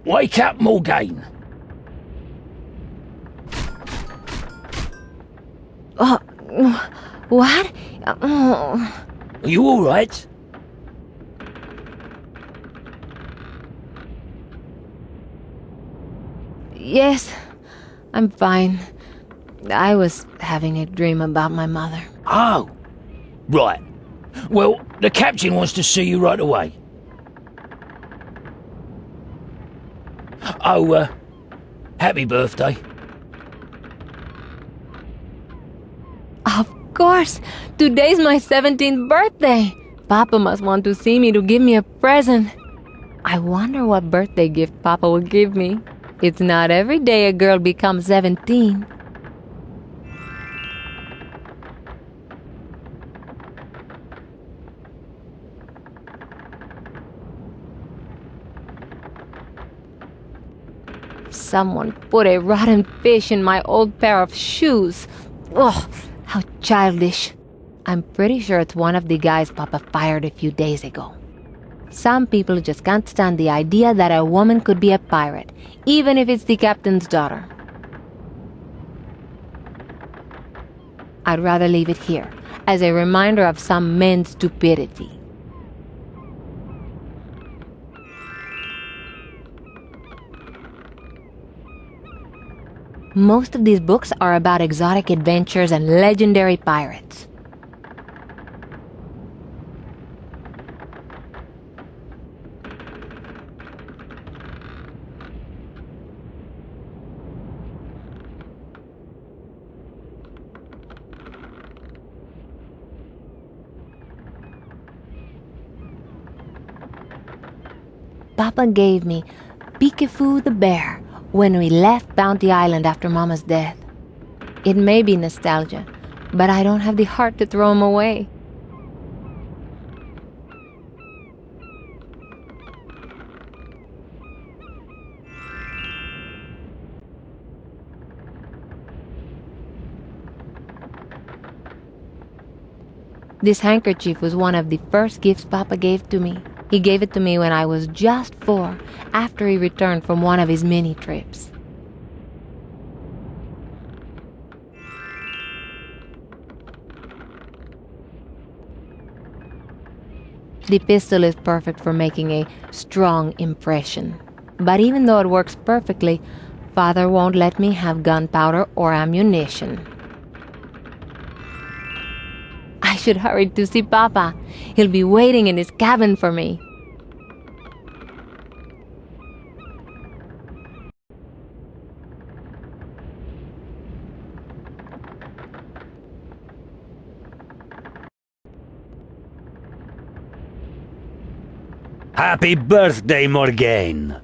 Wake up, Morgaine! Uh, what? Oh. Are you alright? Yes, I'm fine. I was having a dream about my mother. Oh, right. Well, the captain wants to see you right away. Oh, happy birthday. Of course! Today's my 17th birthday! Papa must want to see me to give me a present. I wonder what birthday gift Papa will give me. It's not every day a girl becomes 17. Someone put a rotten fish in my old pair of shoes. Ugh, how childish. I'm pretty sure it's one of the guys Papa fired a few days ago. Some people just can't stand the idea that a woman could be a pirate, even if it's the captain's daughter. I'd rather leave it here, as a reminder of some men's stupidity. Most of these books are about exotic adventures and legendary pirates. Papa gave me Peekafoo the bear when we left Bounty Island after Mama's death. It may be nostalgia, but I don't have the heart to throw him away. This handkerchief was one of the first gifts Papa gave to me. He gave it to me when I was just 4, after he returned from one of his mini trips. The pistol is perfect for making a strong impression. But even though it works perfectly, Father won't let me have gunpowder or ammunition. I should hurry to see Papa. He'll be waiting in his cabin for me. Happy birthday, Morgaine!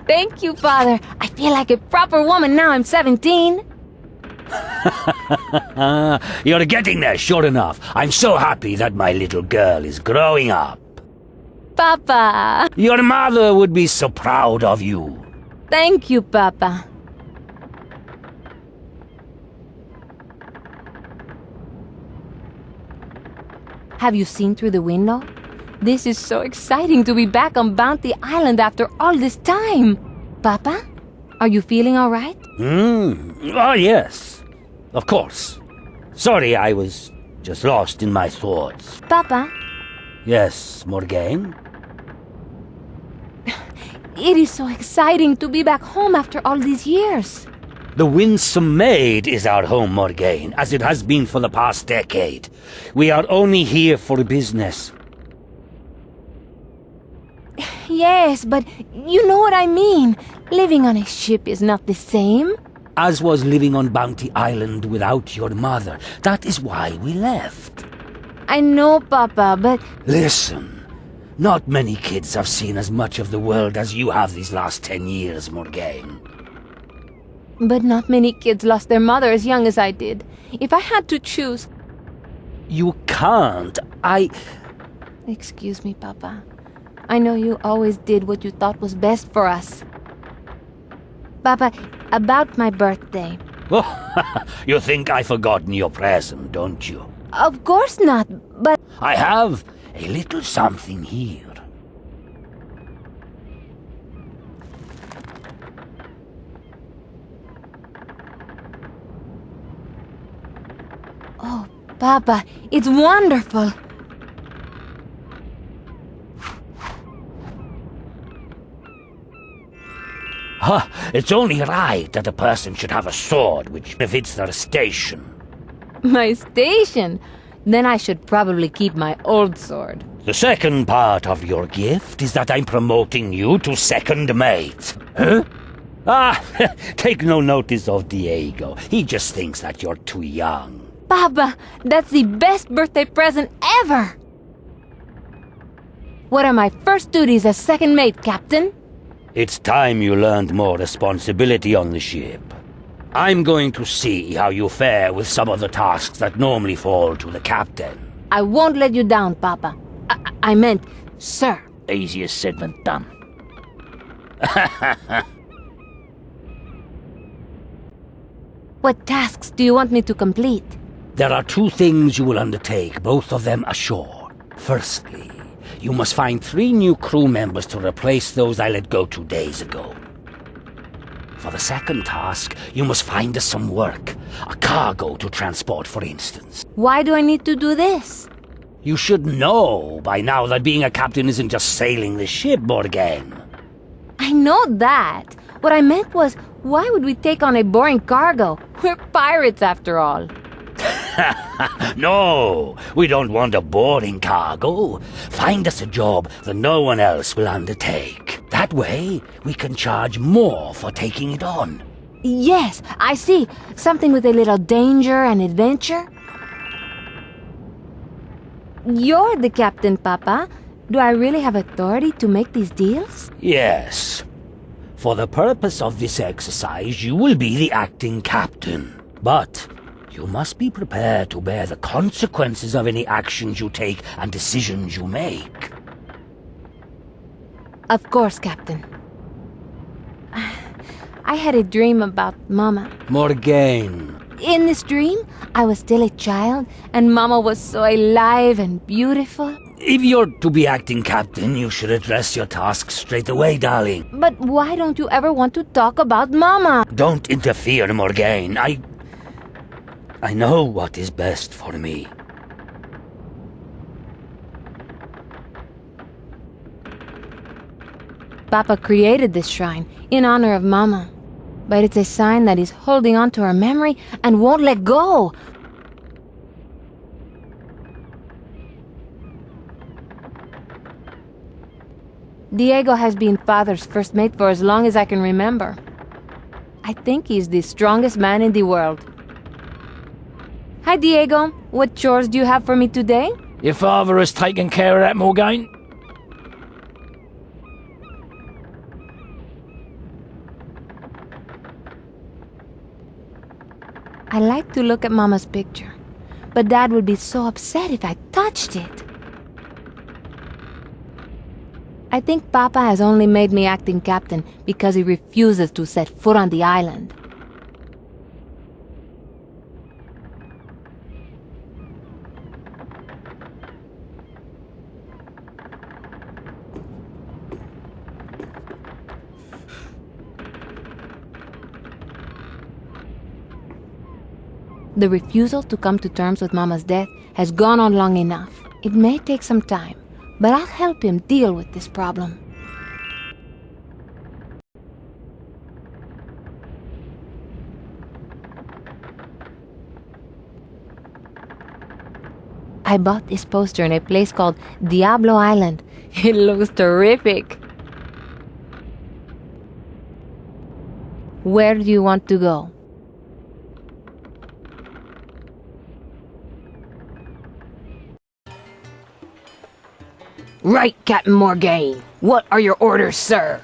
Thank you, Father. I feel like a proper woman now I'm 17. You're getting there, sure enough. I'm so happy that my little girl is growing up. Papa! Your mother would be so proud of you. Thank you, Papa. Have you seen through the window? This is so exciting to be back on Bounty Island after all this time. Papa, are you feeling all right? Oh, yes. Of course. Sorry, I was just lost in my thoughts. Papa? Yes, Morgaine? It is so exciting to be back home after all these years. The Winsome Maid is our home, Morgaine, as it has been for the past decade. We are only here for business. Yes, but you know what I mean. Living on a ship is not the same. As was living on Bounty Island without your mother. That is why we left. I know, Papa, but... Listen, not many kids have seen as much of the world as you have these last 10 years, Morgaine. But not many kids lost their mother as young as I did. If I had to choose... You can't. Excuse me, Papa. I know you always did what you thought was best for us. Papa, about my birthday. Oh, you think I've forgotten your present, don't you? Of course not, but... I have a little something here. Oh, Papa, it's wonderful. Huh, it's only right that a person should have a sword which befits their station. My station? Then I should probably keep my old sword. The second part of your gift is that I'm promoting you to second mate. Huh? Ah, take no notice of Diego. He just thinks that you're too young. Papa, that's the best birthday present ever! What are my first duties as second mate, Captain? It's time you learned more responsibility on the ship. I'm going to see how you fare with some of the tasks that normally fall to the captain. I won't let you down, Papa. I meant, sir. Easier said than done. What tasks do you want me to complete? There are two things you will undertake, both of them ashore. Firstly, you must find 3 new crew members to replace those I let go 2 days ago. For the second task, you must find us some work. A cargo to transport, for instance. Why do I need to do this? You should know by now that being a captain isn't just sailing the ship, Morgaine. I know that. What I meant was, why would we take on a boring cargo? We're pirates after all. No, we don't want a boring cargo. Find us a job that no one else will undertake. That way, we can charge more for taking it on. Yes, I see. Something with a little danger and adventure. You're the captain, Papa. Do I really have authority to make these deals? Yes. For the purpose of this exercise, you will be the acting captain. But you must be prepared to bear the consequences of any actions you take and decisions you make. Of course, Captain. I had a dream about Mama. Morgaine. In this dream, I was still a child, and Mama was so alive and beautiful. If you're to be acting captain, you should address your task straight away, darling. But why don't you ever want to talk about Mama? Don't interfere, Morgaine. I know what is best for me. Papa created this shrine in honor of Mama. But it's a sign that he's holding on to her memory and won't let go. Diego has been Father's first mate for as long as I can remember. I think he's the strongest man in the world. Hi, Diego. What chores do you have for me today? Your father has taken care of that, Morgaine? I like to look at Mama's picture, but Dad would be so upset if I touched it. I think Papa has only made me acting captain because he refuses to set foot on the island. The refusal to come to terms with Mama's death has gone on long enough. It may take some time, but I'll help him deal with this problem. I bought this poster in a place called Diablo Island. It looks terrific. Where do you want to go? Right, Captain Morgaine. What are your orders, sir?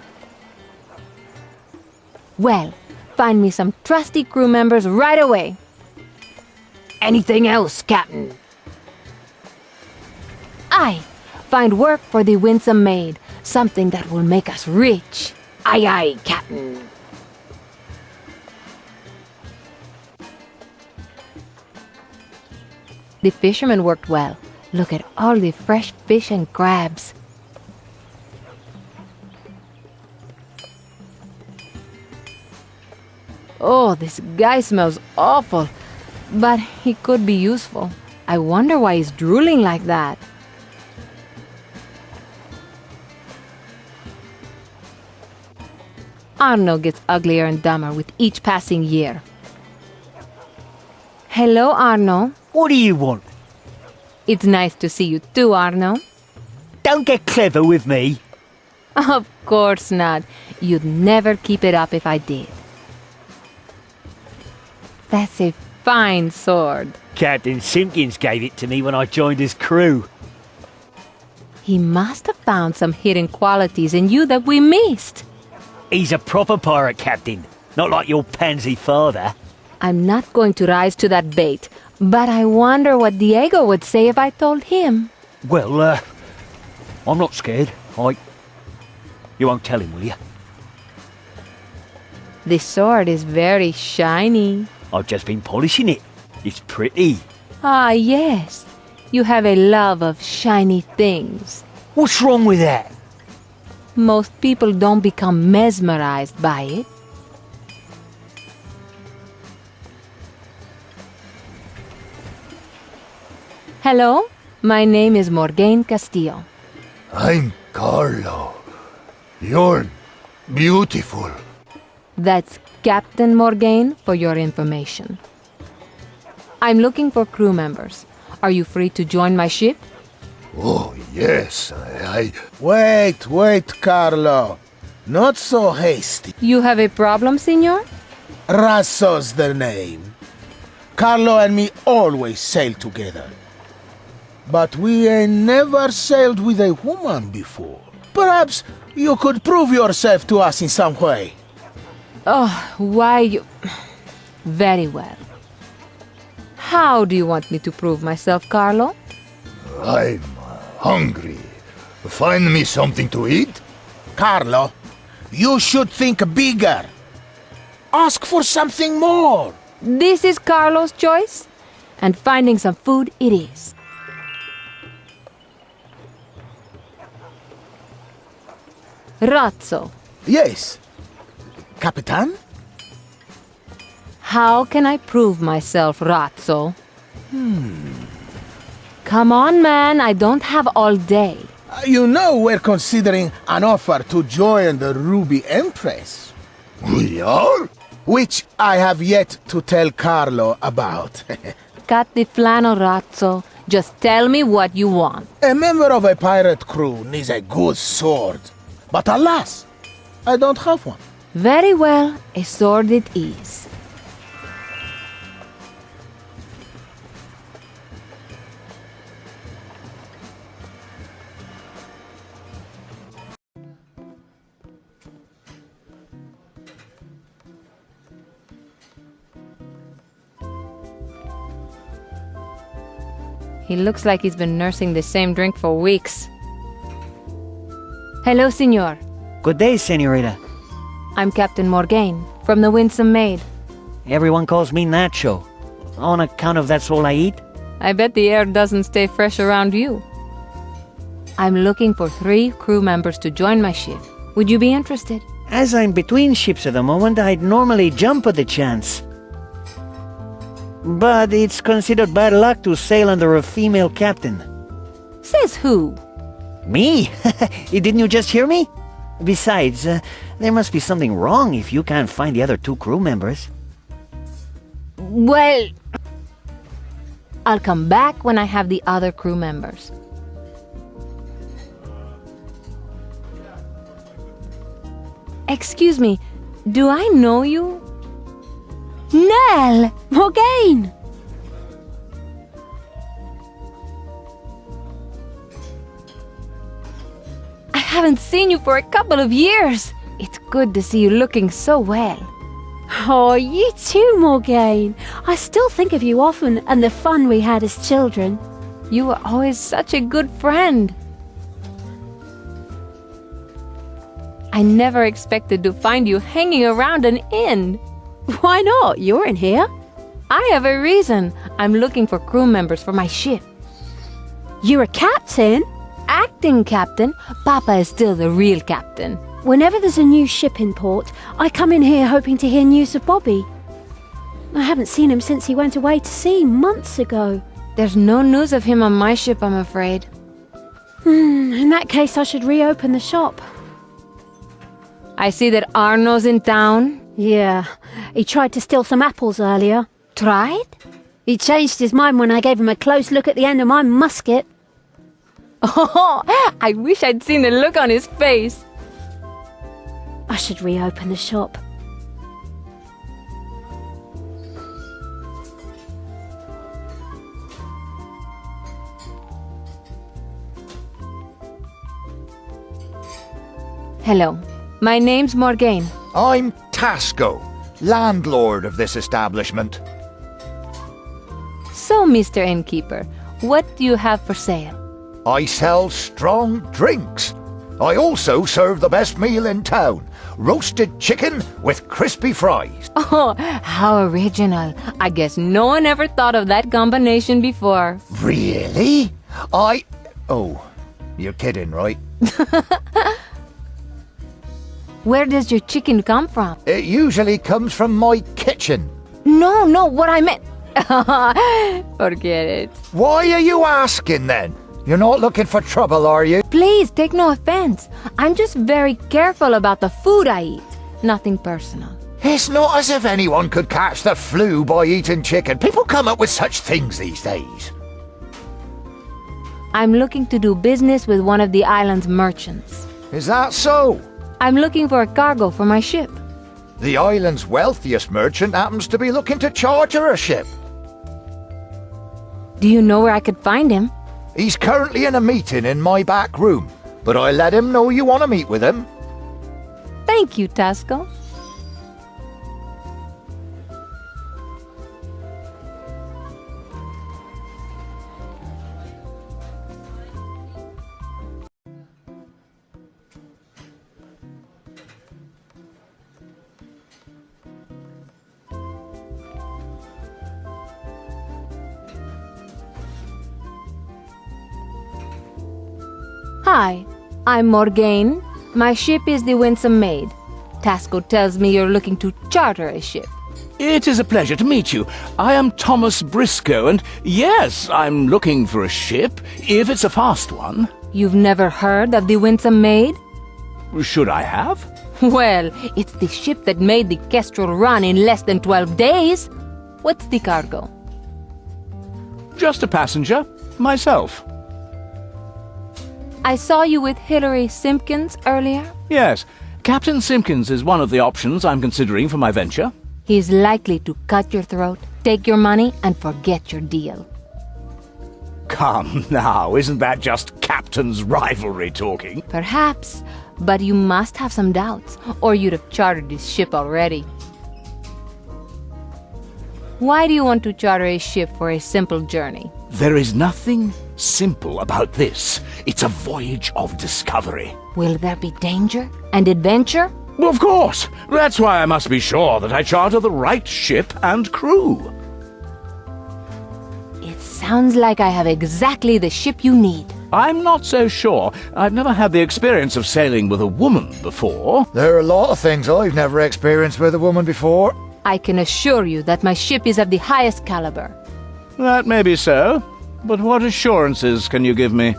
Well, find me some trusty crew members right away. Anything else, Captain? Aye, find work for the Winsome Maid. Something that will make us rich. Aye, aye, Captain. The fisherman worked well. Look at all the fresh fish and crabs. Oh, this guy smells awful. but he could be useful. I wonder why he's drooling like that. Arno gets uglier and dumber with each passing year. Hello, Arno. What do you want? It's nice to see you too, Arno. Don't get clever with me. Of course not. You'd never keep it up if I did. That's a fine sword. Captain Simpkins gave it to me when I joined his crew. He must have found some hidden qualities in you that we missed. He's a proper pirate, Captain. Not like your pansy father. I'm not going to rise to that bait, but I wonder what Diego would say if I told him. Well, I'm not scared. You won't tell him, will you? This sword is very shiny. I've just been polishing it. It's pretty. Ah, yes. You have a love of shiny things. What's wrong with that? Most people don't become mesmerized by it. Hello, my name is Morgaine Castillo. I'm Carlo. You're beautiful. That's Captain Morgaine for your information. I'm looking for crew members. Are you free to join my ship? Oh, yes, Wait, Carlo. Not so hasty. You have a problem, senor? Rasso's the name. Carlo and me always sail together. But we ain't never sailed with a woman before. Perhaps you could prove yourself to us in some way. Oh, why you... Very well. How do you want me to prove myself, Carlo? I'm hungry. Find me something to eat? Carlo, you should think bigger. Ask for something more. This is Carlo's choice, and finding some food it is. Razzo, Yes. Capitan? how can I prove myself, Razzo? Come on, man, I don't have all day. You know we're considering an offer to join the Ruby Empress, We are? which I have yet to tell Carlo about. Cut the flannel, Razzo. Just tell me what you want. A member of a pirate crew needs a good sword. But alas, I don't have one. Very well, a sword it is. He looks like he's been nursing the same drink for weeks. Hello, senor. Good day, senorita. I'm Captain Morgaine, from the Winsome Maid. Everyone calls me Nacho. On account of that's all I eat? I bet the air doesn't stay fresh around you. I'm looking for 3 crew members to join my ship. Would you be interested? As I'm between ships at the moment, I'd normally jump at the chance. But it's considered bad luck to sail under a female captain. Says who? Me? Didn't you just hear me? Besides, there must be something wrong if you can't find the other 2 crew members. Well, I'll come back when I have the other crew members. Excuse me, do I know you? Nell! Morgaine! I haven't seen you for a couple of years. It's good to see you looking so well. Oh, you too, Morgaine. I still think of you often and the fun we had as children. You were always such a good friend. I never expected to find you hanging around an inn. Why not? You're in here. I have a reason. I'm looking for crew members for my ship. You're a captain? Acting captain, Papa is still the real captain. Whenever there's a new ship in port, I come in here hoping to hear news of Bobby. I haven't seen him since he went away to sea months ago. There's no news of him on my ship, I'm afraid. In that case, I should reopen the shop. I see that Arno's in town. Yeah, he tried to steal some apples earlier. Tried? He changed his mind when I gave him a close look at the end of my musket. Oh, I wish I'd seen the look on his face. I should reopen the shop. Hello, my name's Morgaine. I'm Tasco, landlord of this establishment. So, Mr. Innkeeper, what do you have for sale? I sell strong drinks. I also serve the best meal in town, roasted chicken with crispy fries. Oh, how original. I guess no one ever thought of that combination before. Really? Oh, you're kidding, right? Where does your chicken come from? It usually comes from my kitchen. No, what I meant... Forget it. Why are you asking then? You're not looking for trouble, are you? Please, take no offense. I'm just very careful about the food I eat. Nothing personal. It's not as if anyone could catch the flu by eating chicken. People come up with such things these days. I'm looking to do business with one of the island's merchants. Is that so? I'm looking for a cargo for my ship. The island's wealthiest merchant happens to be looking to charter a ship. Do you know where I could find him? He's currently in a meeting in my back room, but I let him know you want to meet with him. Thank you, Tasco. Hi, I'm Morgaine. My ship is the Winsome Maid. Tasco tells me you're looking to charter a ship. It is a pleasure to meet you. I am Thomas Briscoe, and yes, I'm looking for a ship, if it's a fast one. You've never heard of the Winsome Maid? Should I have? Well, it's the ship that made the Kestrel run in less than 12 days. What's the cargo? Just a passenger, myself. I saw you with Hilary Simpkins earlier. Yes, Captain Simpkins is one of the options I'm considering for my venture. He's likely to cut your throat, take your money, and forget your deal. Come now, isn't that just captain's rivalry talking? Perhaps, but you must have some doubts, or you'd have chartered this ship already. Why do you want to charter a ship for a simple journey? There is nothing simple about this. It's a voyage of discovery. Will there be danger and adventure? Of course! That's why I must be sure that I charter the right ship and crew. It sounds like I have exactly the ship you need. I'm not so sure. I've never had the experience of sailing with a woman before. There are a lot of things I've never experienced with a woman before. I can assure you that my ship is of the highest caliber. That may be so, but what assurances can you give me?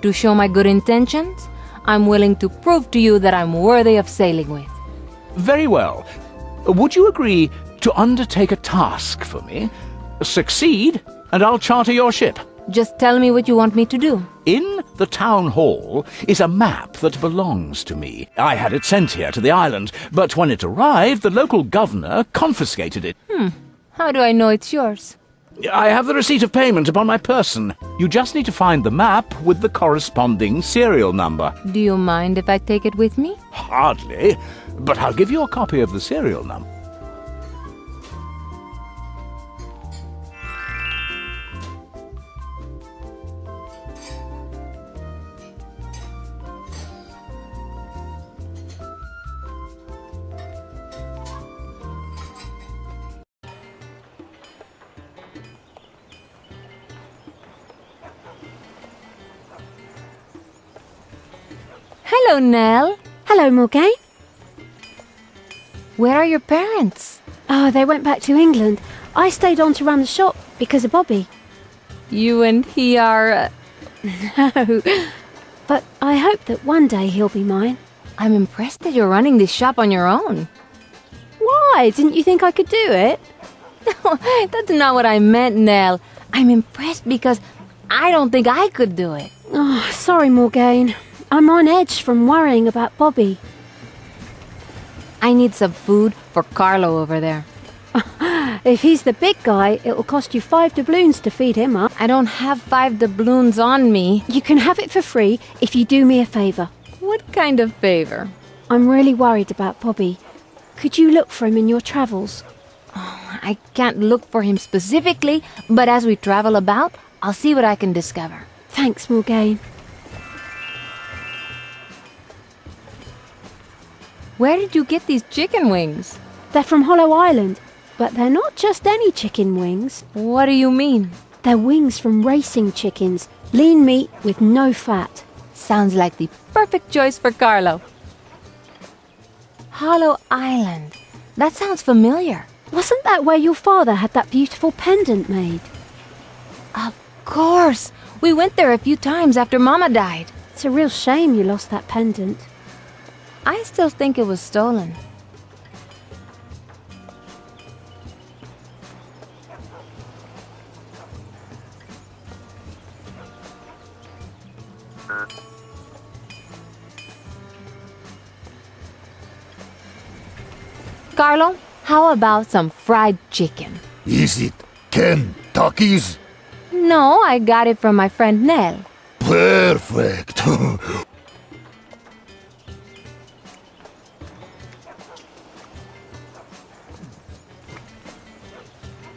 To show my good intentions, I'm willing to prove to you that I'm worthy of sailing with. Very well. Would you agree to undertake a task for me? Succeed, and I'll charter your ship. Just tell me what you want me to do. In the town hall is a map that belongs to me. I had it sent here to the island, but when it arrived, the local governor confiscated it. How do I know it's yours? I have the receipt of payment upon my person. You just need to find the map with the corresponding serial number. Do you mind if I take it with me? Hardly, but I'll give you a copy of the serial number. Hello, Nell. Hello, Morgaine. Where are your parents? Oh, they went back to England. I stayed on to run the shop because of Bobby. You and he are... No. But I hope that one day he'll be mine. I'm impressed that you're running this shop on your own. Why? Didn't you think I could do it? That's not what I meant, Nell. I'm impressed because I don't think I could do it. Oh, sorry, Morgane. I'm on edge from worrying about Bobby. I need some food for Carlo over there. If he's the big guy, it'll cost you 5 doubloons to feed him up. I don't have 5 doubloons on me. You can have it for free if you do me a favour. What kind of favor? I'm really worried about Bobby. Could you look for him in your travels? I can't look for him specifically, but as we travel about, I'll see what I can discover. Thanks, Morgane. Where did you get these chicken wings? They're from Hollow Island, but they're not just any chicken wings. What do you mean? They're wings from racing chickens, lean meat with no fat. Sounds like the perfect choice for Carlo. Hollow Island. That sounds familiar. Wasn't that where your father had that beautiful pendant made? Of course. We went there a few times after Mama died. It's a real shame you lost that pendant. I still think it was stolen. Carlo, how about some fried chicken? Is it Kentucky's? No, I got it from my friend Nell. Perfect.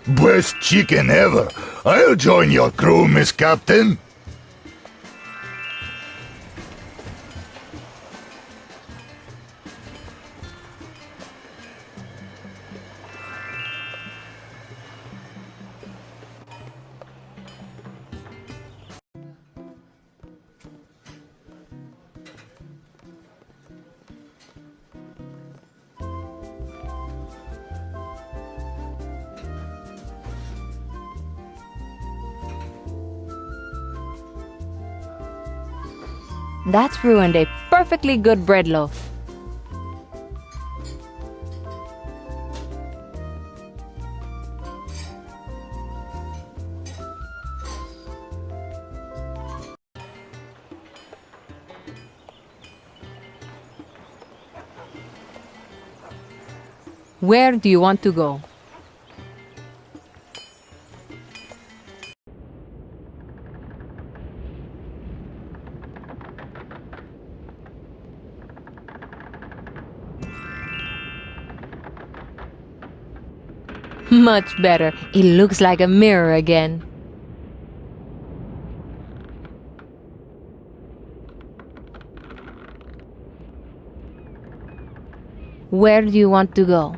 Best chicken ever. I'll join your crew, Miss Captain. That's ruined a perfectly good bread loaf. Where do you want to go? Much better. It looks like a mirror again. Where do you want to go?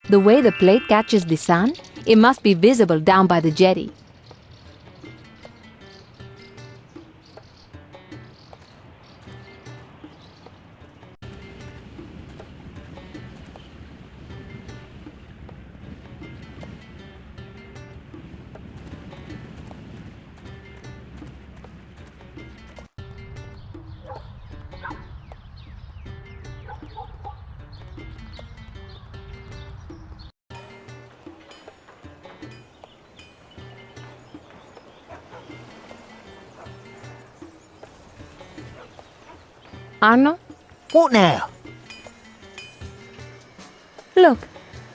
The way the plate catches the sun, it must be visible down by the jetty. Arno, What now? look.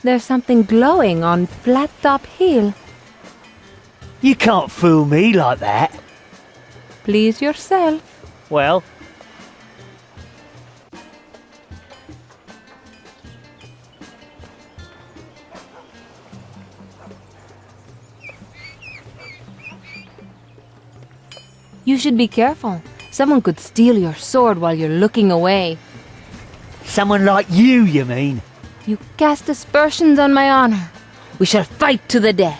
There's something glowing on Flat Top Hill. You can't fool me like that. Please yourself. Well, You should be careful. Someone could steal your sword while you're looking away. someone like you mean? You cast aspersions on my honor. We shall fight to the death.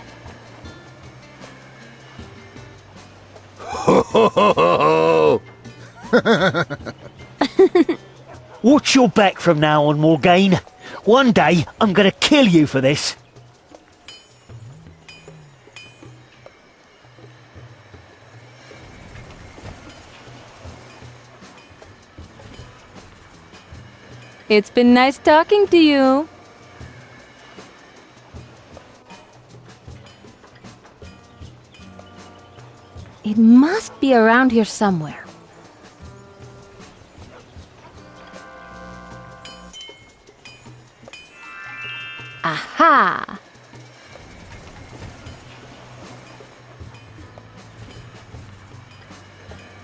Watch your back from now on, Morgaine. One day, I'm gonna kill you for this. It's been nice talking to you. It must be around here somewhere. Aha!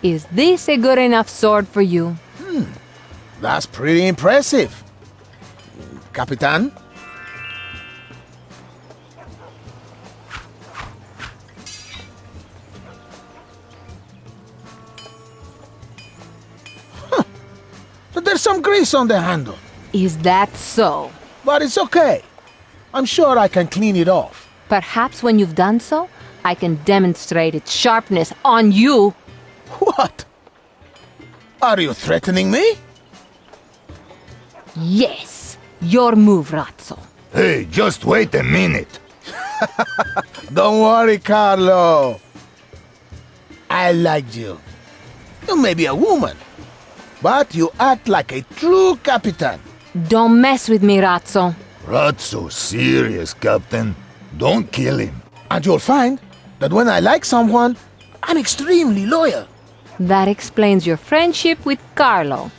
Is this a good enough sword for you? That's pretty impressive. Capitan? But there's some grease on the handle. Is that so? But it's okay. I'm sure I can clean it off. Perhaps when you've done so, I can demonstrate its sharpness on you. What? Are you threatening me? Yes, your move, Razzo. Hey, just wait a minute. Don't worry, Carlo. I like you. You may be a woman, but you act like a true Capitan. Don't mess with me, Razzo. Rat's so serious, Captain. Don't kill him. And you'll find that when I like someone, I'm extremely loyal. That explains your friendship with Carlo.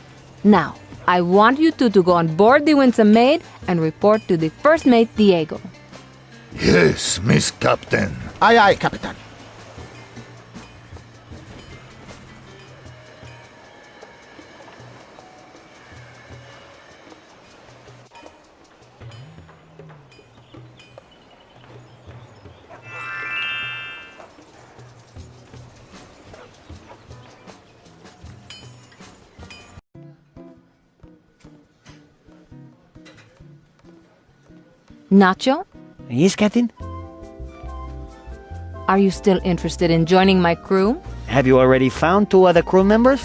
Now, I want you two to go on board the Winsome Maid and report to the first mate, Diego. Yes, Miss Captain. Aye, aye, Capitan. Nacho, Yes, Captain? are you still interested in joining my crew? Have you already found 2 other crew members?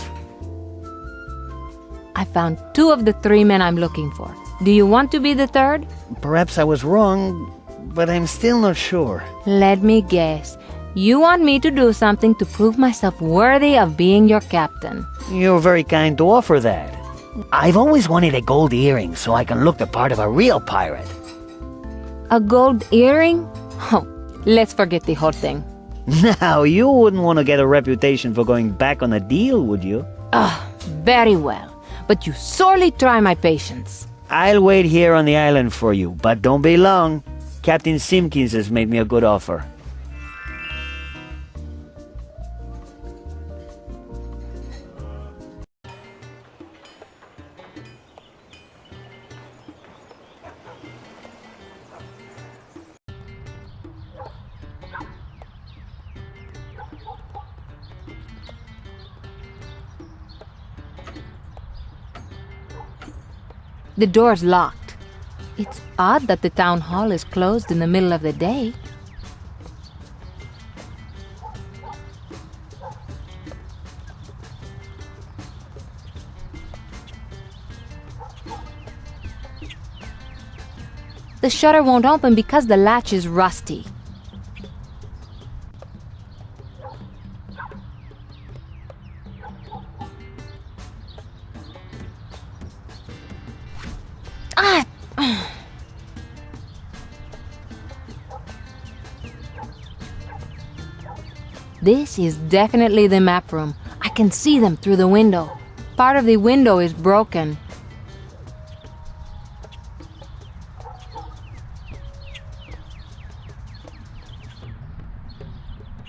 I found 2 of the 3 men I'm looking for. Do you want to be the third? Perhaps I was wrong, but I'm still not sure. Let me guess. You want me to do something to prove myself worthy of being your captain. You're very kind to offer that. I've always wanted a gold earring so I can look the part of a real pirate. A gold earring? Oh, let's forget the whole thing. Now, you wouldn't want to get a reputation for going back on a deal, would you? Very well. But you sorely try my patience. I'll wait here on the island for you, but don't be long. Captain Simpkins has made me a good offer. The door's locked. It's odd that the town hall is closed in the middle of the day. The shutter won't open because the latch is rusty. This is definitely the map room. I can see them through the window. Part of the window is broken.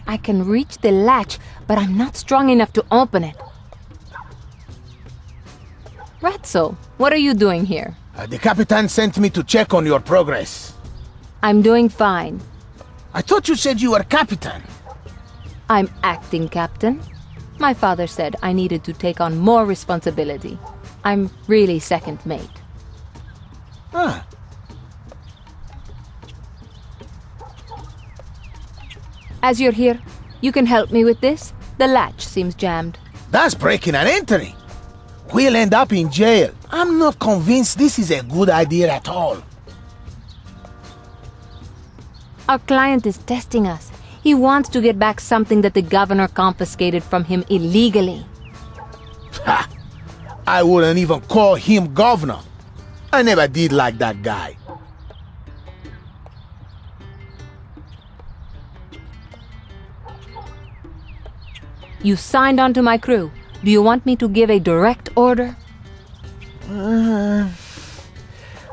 I can reach the latch, but I'm not strong enough to open it. Ratso, what are you doing here? The Capitan sent me to check on your progress. I'm doing fine. I thought you said you were Capitan. I'm acting captain. My father said I needed to take on more responsibility. I'm really second mate. Ah. As you're here, you can help me with this? The latch seems jammed. That's breaking and entering. We'll end up in jail. I'm not convinced this is a good idea at all. Our client is testing us. He wants to get back something that the governor confiscated from him illegally. Ha! I wouldn't even call him governor. I never did like that guy. You signed on to my crew. Do you want me to give a direct order? You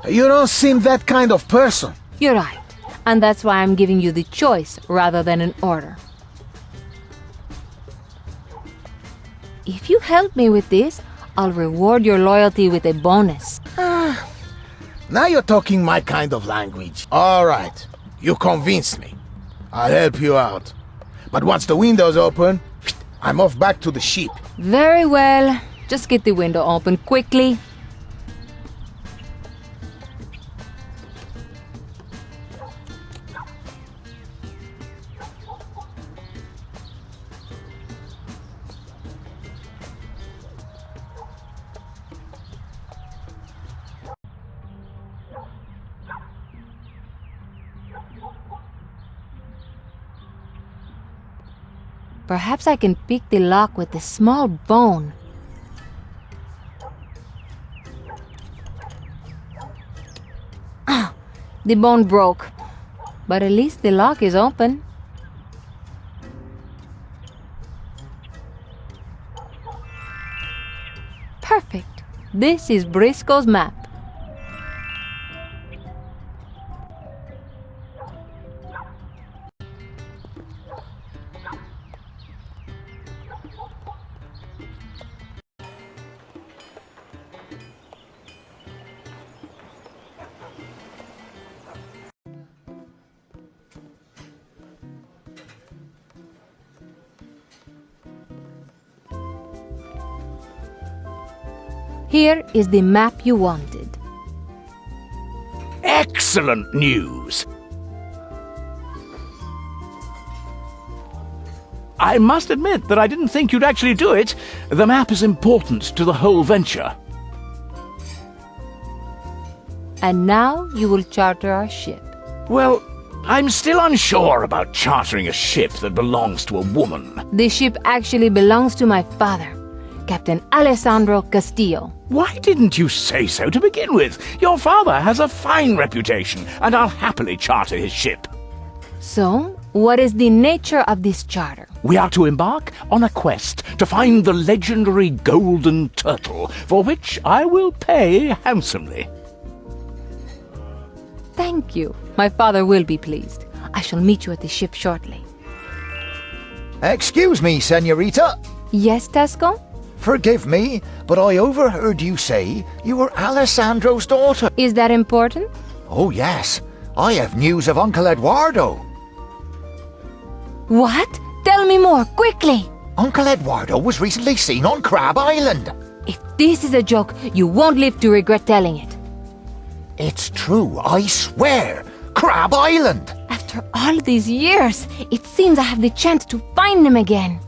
don't seem that kind of person. You're right. And that's why I'm giving you the choice rather than an order. If you help me with this, I'll reward your loyalty with a bonus. Now you're talking my kind of language. All right, you convinced me. I'll help you out. But once the window's open, I'm off back to the ship. Very well. Just get the window open quickly. Perhaps I can pick the lock with a small bone. Ah, the bone broke. But at least the lock is open. Perfect. This is Briscoe's map. Here is the map you wanted. Excellent news! I must admit that I didn't think you'd actually do it. The map is important to the whole venture. And now you will charter our ship. Well, I'm still unsure about chartering a ship that belongs to a woman. The ship actually belongs to my father, Captain Alessandro Castillo. Why didn't you say so to begin with? Your father has a fine reputation, and I'll happily charter his ship. So, what is the nature of this charter? We are to embark on a quest to find the legendary golden turtle, for which I will pay handsomely. Thank you. My father will be pleased. I shall meet you at the ship shortly. Excuse me, senorita. Yes, Tesco? Forgive me, but I overheard you say you were Alessandro's daughter. Is that important? Oh, yes. I have news of Uncle Eduardo. What? Tell me more, quickly! Uncle Eduardo was recently seen on Crab Island. If this is a joke, you won't live to regret telling it. It's true, I swear. Crab Island. After all these years, it seems I have the chance to find him again.